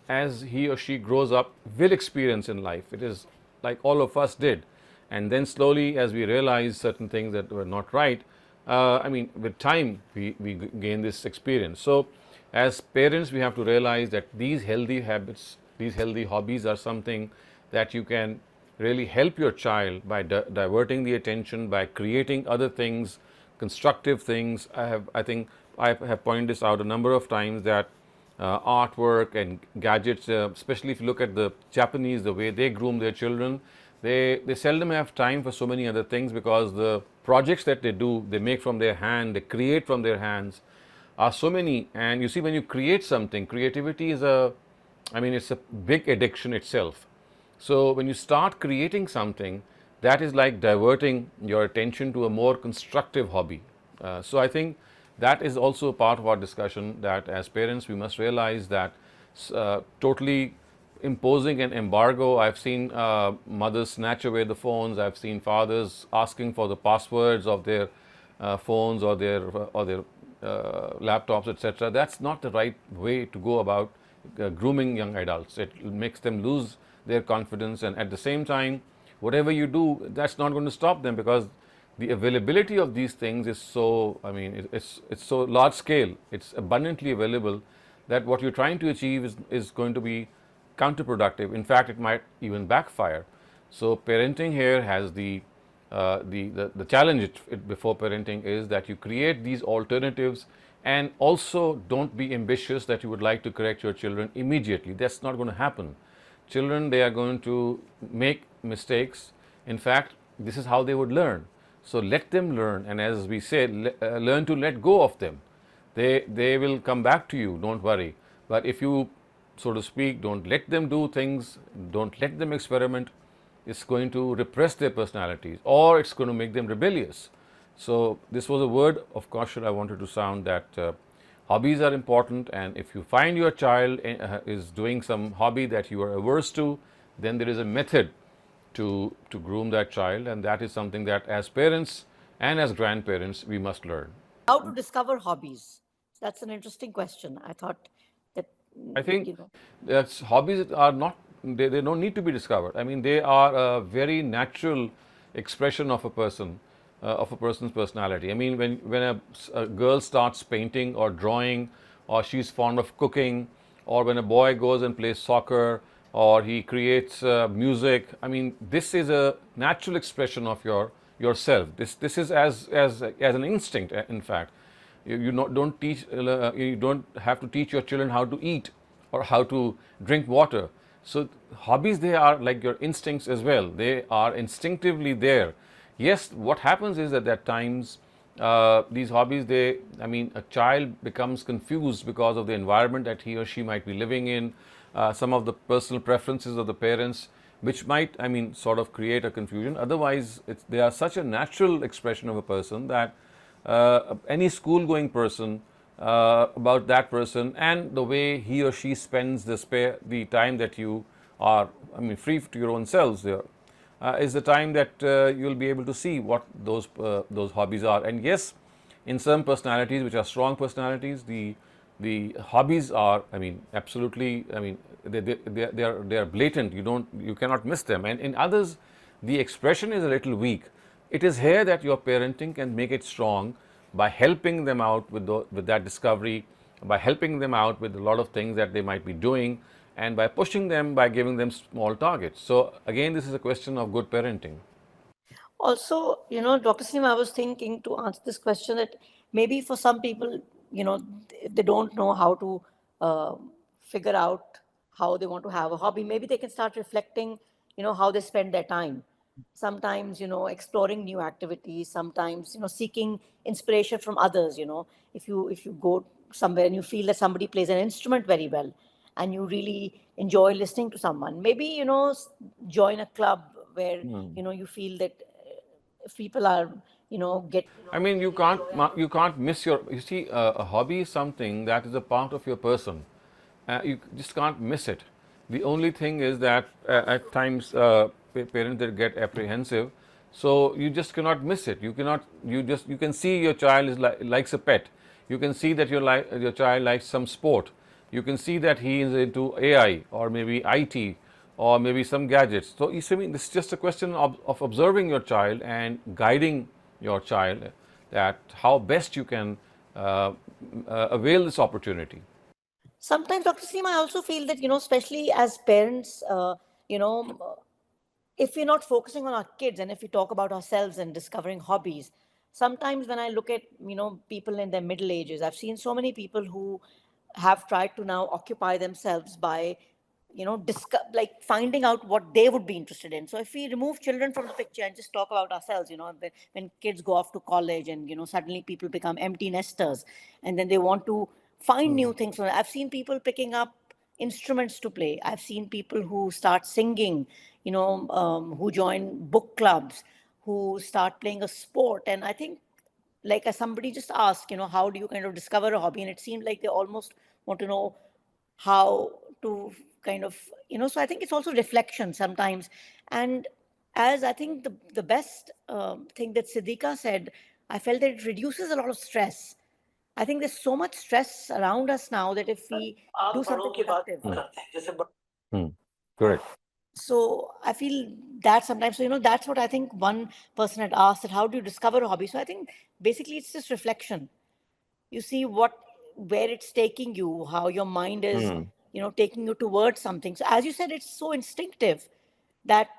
as he or she grows up, will experience in life. It is like all of us did. And then slowly, as we realize certain things that were not right, with time, we gain this experience. So as parents, we have to realize that these healthy habits, these healthy hobbies are something that you can really help your child by diverting the attention, by creating other things, constructive things. I think I have pointed this out a number of times, that artwork and gadgets, especially if you look at the Japanese, the way they groom their children, they seldom have time for so many other things, because the projects that they do, they make from their hand, they create from their hands, are so many. And you see, when you create something, creativity is it's a big addiction itself. So when you start creating something, that is like diverting your attention to a more constructive hobby. So I think that is also a part of our discussion, that as parents we must realize that totally imposing an embargo. I've seen mothers snatch away the phones. I've seen fathers asking for the passwords of their phones or their laptops, etc. That's not the right way to go about grooming young adults. It makes them lose their confidence, and at the same time, whatever you do, that's not going to stop them, because the availability of these things is so, it's so large scale, it's abundantly available, that what you're trying to achieve is going to be counterproductive. In fact, it might even backfire. So parenting here has the challenge before parenting is that you create these alternatives, and also don't be ambitious that you would like to correct your children immediately. That's not going to happen. Children, they are going to make mistakes. In fact, this is how they would learn. So let them learn, and as we said, learn to let go of them. They will come back to you, don't worry. But if you, so to speak, don't let them do things, don't let them experiment, it's going to repress their personalities, or it's going to make them rebellious. So this was a word of caution I wanted to sound, that hobbies are important, and if you find your child is doing some hobby that you are averse to, then there is a method to groom that child, and that is something that as parents and as grandparents we must learn. How to discover hobbies? That's an interesting question. I thought that, I think you know, that's hobbies are not, they don't need to be discovered. I mean, they are a very natural expression of a person, of a person's personality. I mean, when a girl starts painting or drawing, or she's fond of cooking, or when a boy goes and plays soccer, or he creates music. I mean, this is a natural expression of yourself. This is as an instinct. In fact, you not, don't teach you don't have to teach your children how to eat or how to drink water. So hobbies, they are like your instincts as well. They are instinctively there. Yes, what happens is that at times these hobbies, I mean, a child becomes confused because of the environment that he or she might be living in, some of the personal preferences of the parents, which might, I mean, sort of create a confusion. Otherwise, they are such a natural expression of a person that any school going person, about that person and the way he or she spends the time that you are, I mean, free to your own selves there, is the time that you'll be able to see what those hobbies are. And yes, in some personalities which are strong personalities, the hobbies are, I mean, absolutely, I mean, they are blatant. You cannot miss them. And in others, the expression is a little weak. It is here that your parenting can make it strong by helping them out with that discovery, by helping them out with a lot of things that they might be doing, and by pushing them, by giving them small targets. So again, this is a question of good parenting. also, Dr. Saleem, I was thinking to answer this question that maybe for some people, they don't know how to figure out how they want to have a hobby. Maybe they can start reflecting, how they spend their time. Sometimes, exploring new activities, sometimes, seeking inspiration from others. If you go somewhere and you feel that somebody plays an instrument very well and you really enjoy listening to someone, maybe, join a club where, you feel that if people are, get. I mean, you can't miss you see, a hobby is something that is a part of your person. You just can't miss it. The only thing is that at times parents, they get apprehensive, so you just cannot miss it. You can see your child likes a pet. You can see that your child likes some sport. You can see that he is into AI or maybe IT or maybe some gadgets. So you see, I mean, this is just a question of observing your child and guiding your child, that how best you can avail this opportunity. Sometimes, Dr. Seema, I also feel that, especially as parents, if we're not focusing on our kids and if we talk about ourselves and discovering hobbies, sometimes when I look at, people in their middle ages, I've seen so many people who have tried to now occupy themselves by, like finding out what they would be interested in. So if we remove children from the picture and just talk about ourselves, when kids go off to college and, suddenly people become empty nesters and then they want to find new things. I've seen people picking up instruments to play. I've seen people who start singing, who join book clubs, who start playing a sport. And I think, like as somebody just asked, how do you kind of discover a hobby? And it seemed like they almost want to know how to kind of, so I think it's also reflection sometimes. And as I think the best thing that Siddiqa said, I felt that it reduces a lot of stress. I think there's so much stress around us now that if we do something productive. Correct. So I feel that sometimes, so, that's what I think one person had asked, that how do you discover a hobby? So I think basically it's just reflection. You see where it's taking you, how your mind is, taking you towards something. So as you said, it's so instinctive that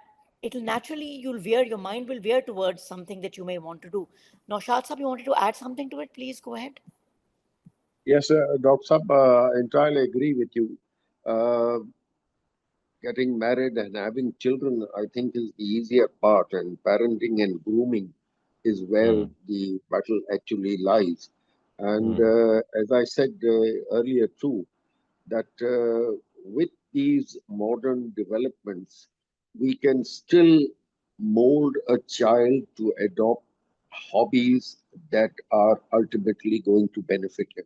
your mind will veer towards something that you may want to do. Now, Shahzad Saab, you wanted to add something to it? Please go ahead. Yes, Dr. Sab, entirely agree with you. Getting married and having children, I think, is the easier part, and parenting and grooming is where the battle actually lies. And as I said earlier too, that with these modern developments, we can still mold a child to adopt hobbies that are ultimately going to benefit him.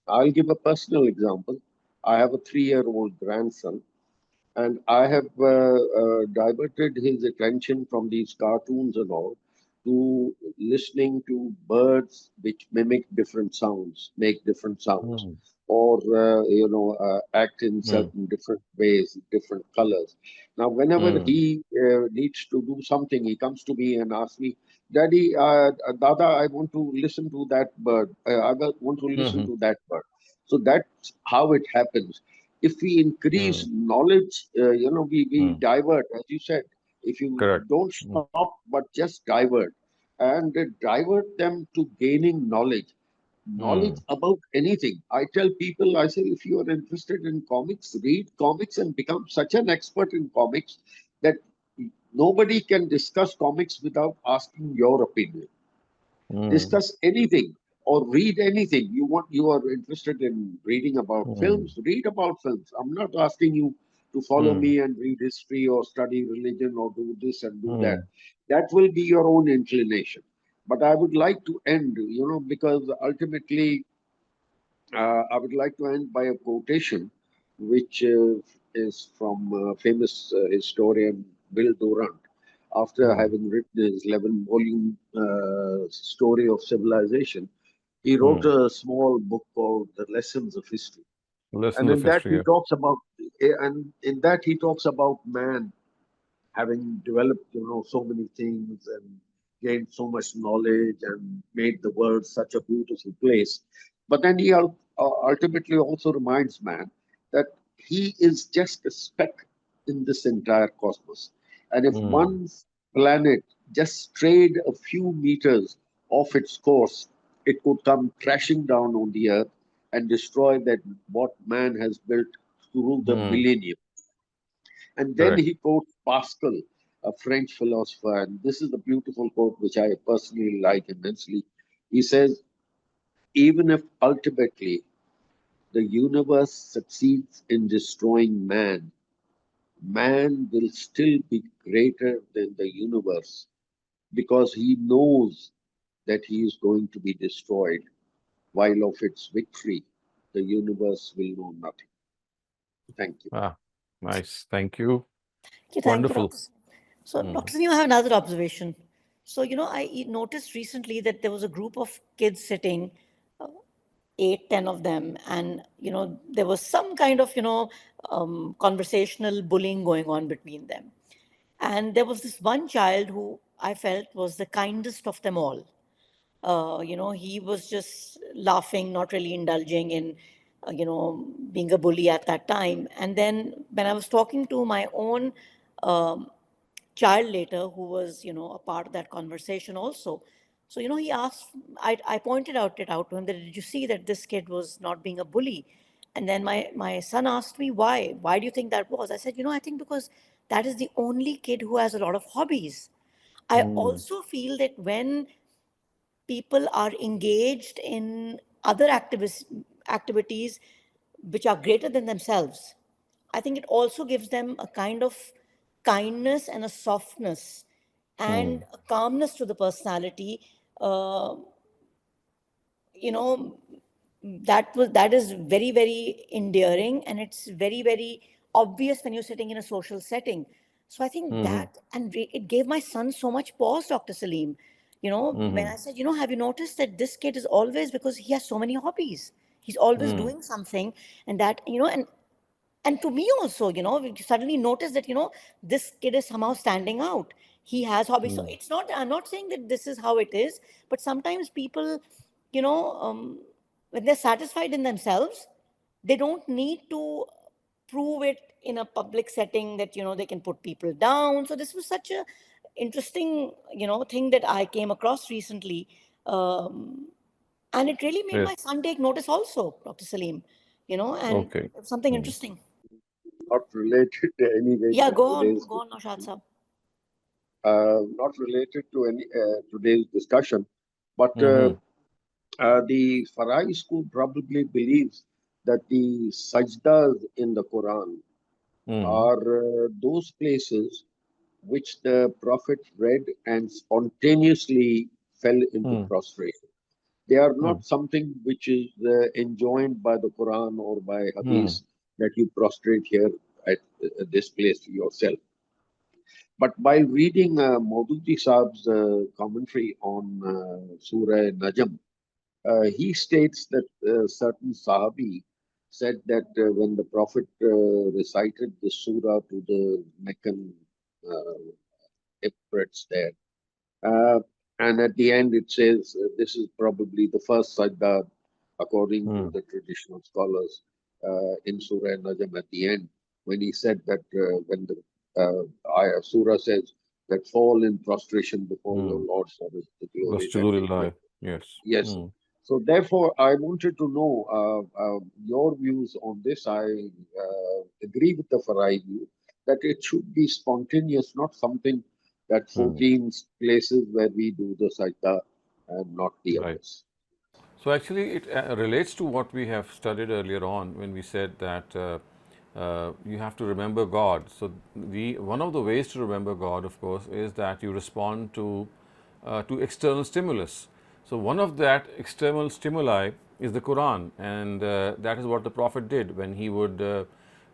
I'll give a personal example. I have a 3-year-old grandson, And I have diverted his attention from these cartoons and all to listening to birds which mimic different sounds, make different sounds, Mm. or act in Mm. certain different ways, different colors. Now, whenever Mm. he needs to do something, he comes to me and asks me, "Daddy, Dada, I want to listen to that bird. Want to listen Mhm. to that bird." So that's how it happens. If we increase Mm. knowledge, we Mm. divert, as you said. If you Correct. don't Mm. stop but just divert, and divert them to gaining knowledge Mm. about anything. I tell people, I say, if you are interested in comics, read comics and become such an expert in comics that nobody can discuss comics without asking your opinion. Mm. Discuss anything or read anything you are interested in reading about Mm. films. Read about films. I'm not asking you to follow Mm. me and read history or study religion or do this and do that. Mm. That will be your own inclination. But I would like to end, because ultimately I would like to end by a quotation which is from famous historian Will Durant. After Mm. having written his 11-volume story of civilization, he wrote Mm. a small book called The Lessons of History. And Lessons of in that history. he Yeah. talks about man having developed, so many things and gained so much knowledge and made the world such a beautiful place. But then he ultimately also reminds man that he is just a speck in this entire cosmos. And if Mm. one planet just strayed a few meters off its course, it could come crashing down on the earth and destroy that what man has built through the Mm. millennium. And then Correct. he quotes Pascal, a French philosopher, and this is the beautiful quote which I personally like immensely. He says, even if ultimately the universe succeeds in destroying man, man will still be greater than the universe because he knows that he is going to be destroyed, while of its victory, the universe will know nothing. Thank you. Ah, nice. Thank you. Okay, thank you, Wonderful. Dr. So, Mm. Dr. Salim, I have another observation. So, I noticed recently that there was a group of kids sitting, 8, 10 of them, and there was some kind of conversational bullying going on between them. And there was this one child who I felt was the kindest of them all. He was just laughing, not really indulging in, being a bully at that time. And then when I was talking to my own um, child later, who was, a part of that conversation also. So, he asked, I pointed it out to him that, did you see that this kid was not being a bully? And then my son asked me, why? Why do you think that was? I said, I think because that is the only kid who has a lot of hobbies. I Mm. also feel that when people are engaged in other activities which are greater than themselves, I think it also gives them a kind of kindness and a softness and Mm. a calmness to the personality. Uh, you know, that is very, very endearing, and it's very, very obvious when you're sitting in a social setting. So I think Mhm. that, and it gave my son so much pause, Dr. Salim. When I Mhm. said, have you noticed that this kid is always, because he has so many hobbies, he's always Mm. doing something, and that, and to me also, you suddenly notice that, this kid is somehow standing out. He has hobbies. So Mm. it's not, I'm not saying that this is how it is, but sometimes people, you know, when they're satisfied in themselves, they don't need to prove it in a public setting that, they can put people down. So this was such a interesting, thing that I came across recently. And it really made Great. my son take notice also, Dr. Salim, and Okay. something Mm. interesting. Not related anyway Yeah, to today's go on, Naushad Saab. not related to any today's discussion, but Mhm. the Farai school probably believes that the sajdas in the Quran Mhm. are those places which the Prophet read and spontaneously fell into Mm. prostration. They are Mm. not something which is enjoined by the Quran or by Mm. Hadith that you prostrate here at this place yourself. But while reading Maududi Saab's commentary on Surah Najm, he states that certain Sahabi said that when the Prophet recited the surah to the Meccan hypocrites there, uh, and at the end it says this is probably the first sajda according to the traditional scholars in Surah Najm at the end, when he said that when the surah says that fall in prostration before your Lord, for the glory that is Rasulullah. with. Yes. Yes. So therefore, I wanted to know your views on this. I agree with the Farai view that it should be spontaneous, not something that 14 places where we do the sajda and not the Right. others. So actually, it relates to what we have studied earlier on when we said that you have to remember God. So one of the ways to remember God, of course, is that you respond to external stimulus. So one of that external stimuli is the Quran, and that is what the Prophet did when he would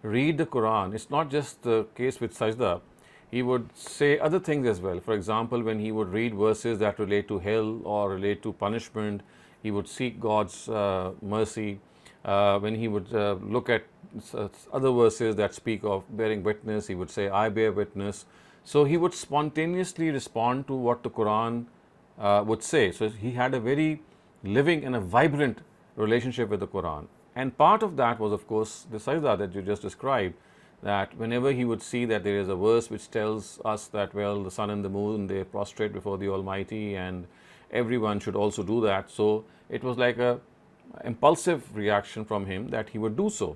read the Quran. It's not just the case with sajda. He would say other things as well. For example, when he would read verses that relate to hell or relate to punishment, he would seek God's mercy. When he would look at other verses that speak of bearing witness, he would say, I bear witness. So he would spontaneously respond to what the Quran would say. So he had a very living and a vibrant relationship with the Quran. And part of that was, of course, the sajda that you just described, that whenever he would see that there is a verse which tells us that, well, the sun and the moon, they prostrate before the Almighty and everyone should also do that. So it was like a impulsive reaction from him that he would do so.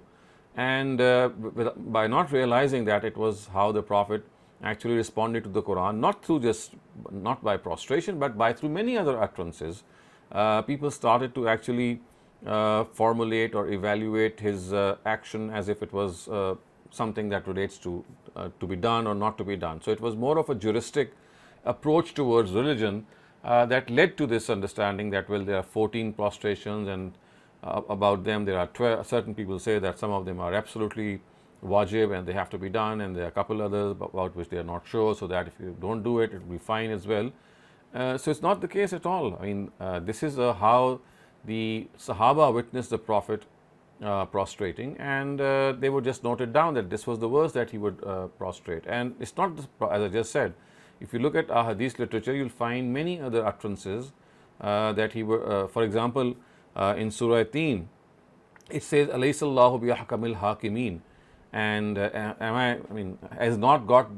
And by not realizing that it was how the Prophet actually responded to the Quran, not by prostration, but by through many other utterances, people started to actually formulate or evaluate his action as if it was something that relates to be done or not to be done. So it was more of a juristic approach towards religion that led to this understanding that, well, there are 14 prostrations, and about them there are 12. Certain people say that some of them are absolutely wajib and they have to be done, and there are a couple others about which they are not sure, so that if you don't do it, it will be fine as well. So it's not the case at all. I mean, this is how the Sahaba witnessed the Prophet prostrating, and they would just note it down that this was the verse that he would prostrate. And it's not, as I just said, if you look at our Hadith literature, you'll find many other utterances that he would, for example, in Surah Teen, it says, Alaysa Allahu bi ahkamil hakimin. And is not God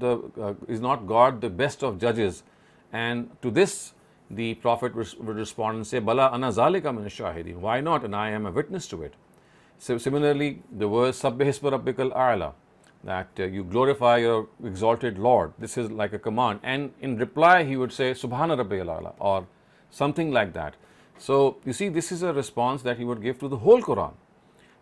the best of judges? And to this, the Prophet would respond and say, Bala ana zalika min shahidin. Why not? And I am a witness to it. So similarly, the verse Sabbih isma rabbikal a'la, that you glorify your exalted Lord. This is like a command. And in reply, he would say, Subhana rabbiyal a'la, or something like that. So you see, this is a response that he would give to the whole Quran.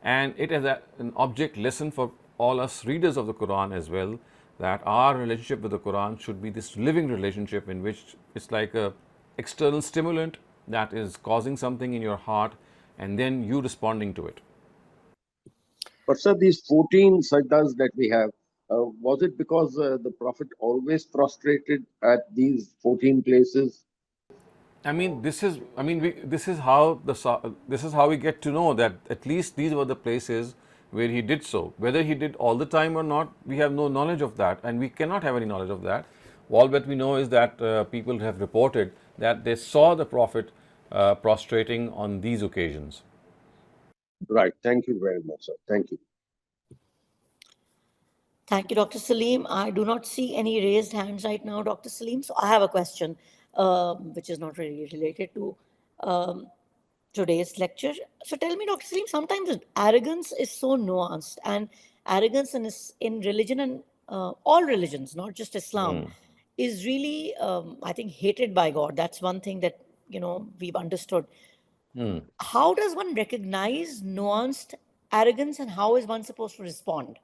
And it is an object lesson for all us readers of the Quran as well, that our relationship with the Quran should be this living relationship in which it's like a external stimulant that is causing something in your heart, and then you responding to it. But sir, these 14 sajdas that we have, was it because the Prophet always prostrated at these 14 places? I mean, this is how we get to know that at least these were the places where he did so. Whether he did all the time or not, we have no knowledge of that, and we cannot have any knowledge of that. All that we know is that people have reported that they saw the Prophet prostrating on these occasions. Right. Thank you very much, sir. Thank you. Thank you, Dr. Saleem. I do not see any raised hands right now, Dr. Saleem. So I have a question, which is not really related to today's lecture. So tell me, Dr. Saleem, sometimes arrogance is so nuanced, and arrogance in religion and all religions, not just Islam, is really, I think, hated by God. That's one thing that we've understood. How does one recognize nuanced arrogance, and how is one supposed to respond?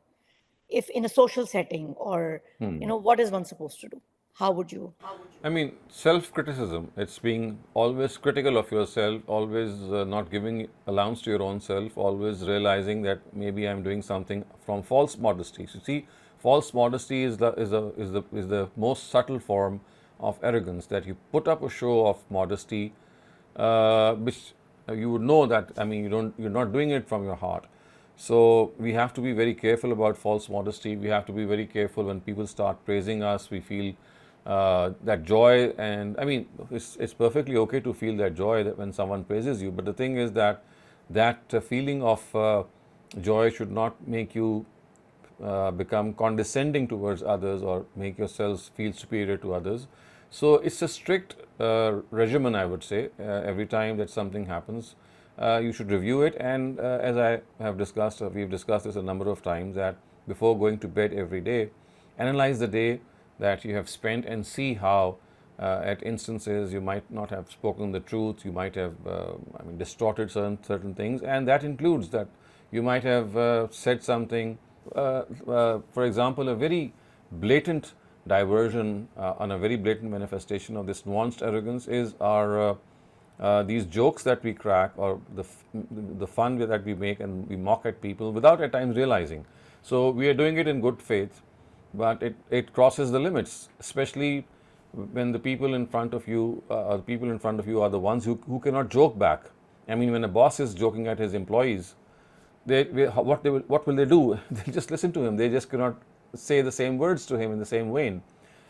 If in a social setting, or what is one supposed to do? How would you? I mean, self-criticism. It's being always critical of yourself, always not giving allowance to your own self, always realizing that maybe I'm doing something from false modesty. So, see, false modesty is the most subtle form of arrogance, that you put up a show of modesty, which you would know that, I mean, you're not doing it from your heart. So we have to be very careful about false modesty. We have to be very careful when people start praising us. We feel that joy, and I mean, it's perfectly okay to feel that joy that when someone praises you. But the thing is that feeling of joy should not make you become condescending towards others or make yourselves feel superior to others. So it's a strict regimen, I would say. Every time that something happens, you should review it. And as I have discussed, we've discussed this a number of times, that before going to bed every day, analyze the day that you have spent and see how at instances you might not have spoken the truth, you might have distorted certain things, and that includes that you might have said something, for example, a very blatant diversion on a very blatant manifestation of this nuanced arrogance is our these jokes that we crack, or the fun that we make and we mock at people without at times realizing. So we are doing it in good faith, but it crosses the limits, especially when the people in front of you are the ones who cannot joke back. I mean, when a boss is joking at his employees, what will they do? They'll just listen to him. They just cannot say the same words to him in the same vein.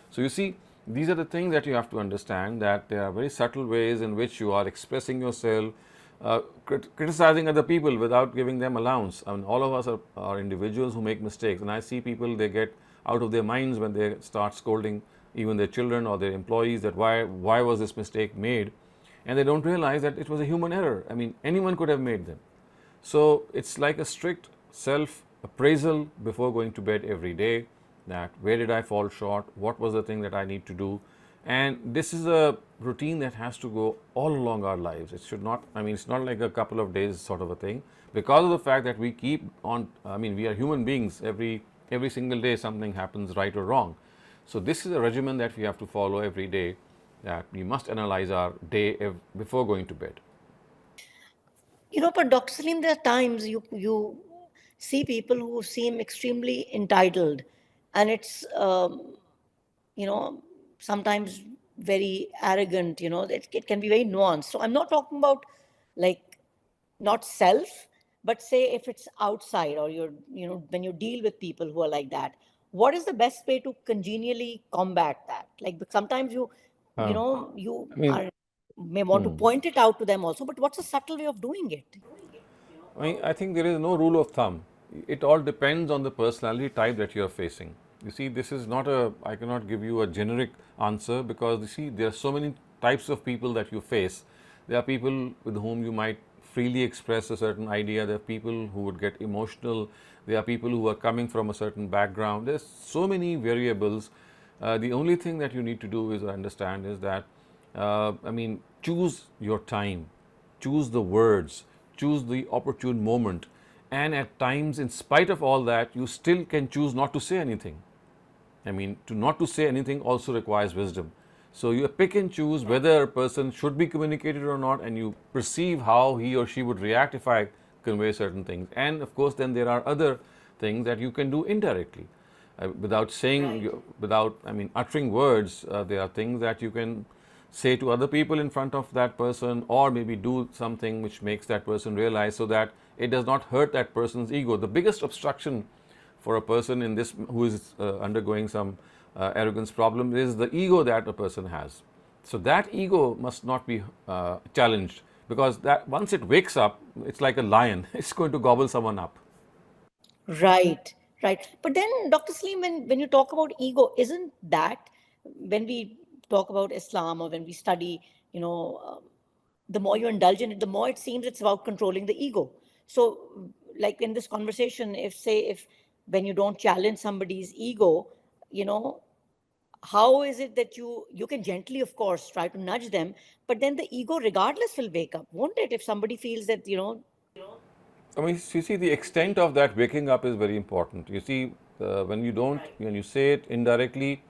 So you see, these are the things that you have to understand, that there are very subtle ways in which you are expressing yourself, criticizing other people without giving them allowance. I mean, all of us are individuals who make mistakes, and I see people, they get out of their minds when they start scolding even their children or their employees, that why was this mistake made, and they don't realize that it was a human error. I mean, anyone could have made them. So it's like a strict self-appraisal before going to bed every day, that where did I fall short, what was the thing that I need to do. And this is a routine that has to go all along our lives. It should not, I mean, it's not like a couple of days sort of a thing, because of the fact that we keep on, I mean, we are human beings. Every single day something happens, right or wrong. So this is a regimen that we have to follow every day, that we must analyze our day before going to bed. But Dr. Salim, there are times you see people who seem extremely entitled, and it's sometimes very arrogant. It can be very nuanced. So I'm not talking about like not self, but say if it's outside, or when you deal with people who are like that, what is the best way to congenially combat that? Like, but sometimes you I mean, may want to point it out to them also, but what's a subtle way of doing it? I think there is no rule of thumb. It all depends on the personality type that you are facing. You see, this is not I cannot give you a generic answer, because you see, there are so many types of people that you face. There are people with whom you might freely express a certain idea. There are people who would get emotional. There are people who are coming from a certain background. There's so many variables. The only thing that you need to do is understand is that, choose your time, choose the words, choose the opportune moment, and at times, in spite of all that, you still can choose not to say anything. I mean, not to say anything also requires wisdom. So you pick and choose whether a person should be communicated or not, and you perceive how he or she would react if I convey certain things. And of course, then there are other things that you can do indirectly, without saying, uttering words. There are things that you can say to other people in front of that person, or maybe do something which makes that person realize, so that it does not hurt that person's ego. The biggest obstruction for a person in this who is undergoing some arrogance problem is the ego that a person has. So that ego must not be challenged, because that once it wakes up, it's like a lion. It's going to gobble someone up. Right, right. But then, Dr. Salim, when you talk about ego, isn't that when we talk about Islam, or when we study, the more you indulge in it, the more it seems it's about controlling the ego. So, like in this conversation, if when you don't challenge somebody's ego, how is it that you can gently, of course, try to nudge them, but then the ego regardless will wake up, won't it? If somebody feels that, I mean, you see, the extent of that waking up is very important. You see, when you say it indirectly,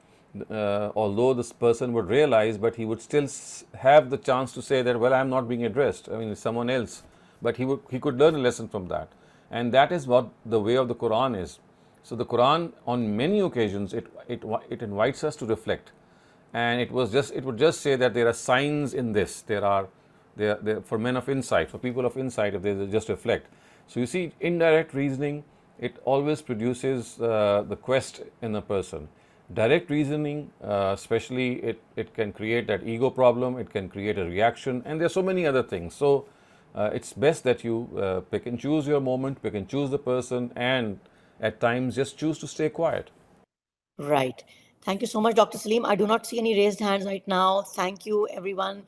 although this person would realize, but he would still have the chance to say that, well, I'm not being addressed. I mean, it's someone else. But he could learn a lesson from that. And that is what the way of the Quran is. So the Quran, on many occasions, it invites us to reflect. And it would just say that there are signs in this. There for men of insight, for people of insight, if they just reflect. So you see, indirect reasoning, it always produces the quest in a person. Direct reasoning, especially, it can create that ego problem, it can create a reaction, and there are so many other things. So it's best that you pick and choose your moment, pick and choose the person, and at times just choose to stay quiet. Right. Thank you so much, Dr. Saleem. I do not see any raised hands right now. Thank you, everyone.